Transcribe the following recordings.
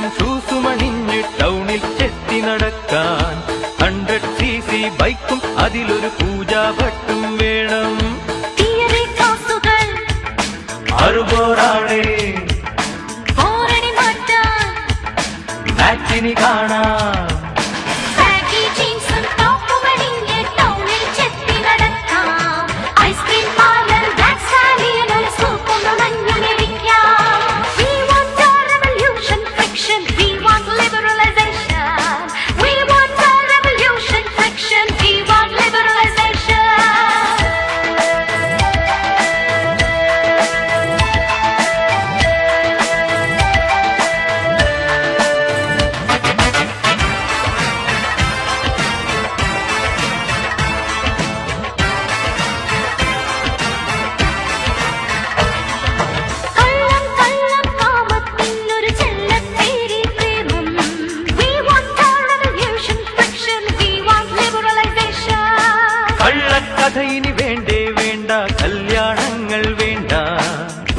ജീൻസും ഷൂസും അണിഞ്ഞ് ടൗണിൽ ചെത്തി നടക്കാൻ 100cc ബൈക്കും അതിലൊരു പൂജാഭട്ടും വേണം. അറുപോറാണേ മാച്ചിനി കാണാം. കഥയിനി വേണ്ടേ വേണ്ട, കല്യാണങ്ങൾ വേണ്ട.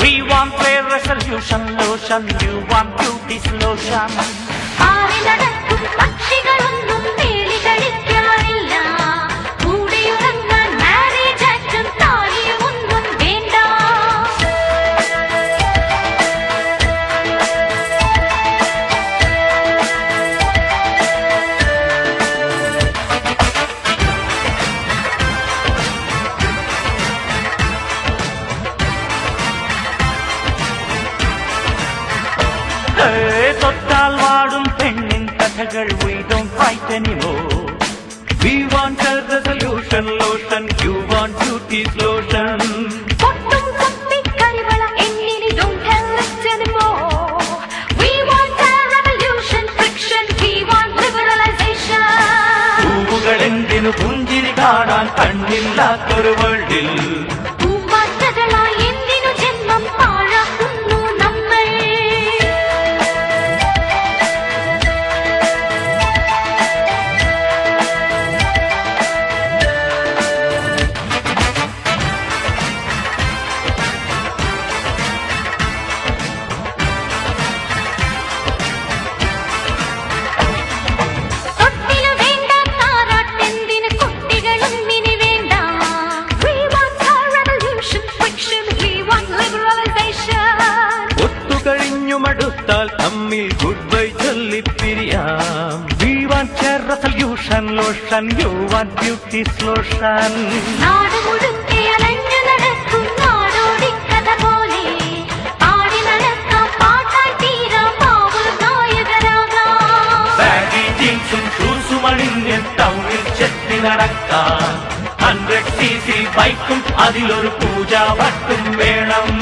We want fair resolution lotion, you want beauty lotion. നടക്കും പക്ഷികളൊന്നും വേലി കഴിക്കാനില്ല, കൂടെയുറങ്ങാൻ മാരേജ് ആക്ടും താലിയും ഒന്നും വേണ്ട. തൊട്ടാൽ വാടും പെണ്ണിൻ കഥകൾ, we don't fight anymore. We want a resolution lotion, you want beauty lotion. പൊട്ടും കപ്പി കരിവള എന്നിനി don't tell it anymore. We want a revolution friction, we want liberalization. പൂവുകളെന്തിനു പുഞ്ചിരി കാണാൻ കണ്ണില്ലാത്തൊരു വേൾഡിൽ പൂമ്പാറ്റകളായി എന്തിനു ജന്മം പാഴാക്കുന്നു നമ്മൾ. മടുത്താൽ തമ്മിൽ ഗുഡ് ബൈ ചൊല്ലിപ്പിരിയാം. We want a resolution lotion, you want beauty lotion. നാട് മുഴുക്കെ അലഞ്ഞു നടക്കും നാടോടിക്കഥ പോലെ, പാടി നടക്കാം പാട്ടായി തീരാം പാവൽ നായകരാകാം. ബാഗി ജീൻസും ഷൂസും അണിഞ്ഞ് ടൗണിൽ ചെത്തി നടക്കാൻ 100cc ബൈക്കും അതിലൊരു പൂജാഭട്ടും വേണം.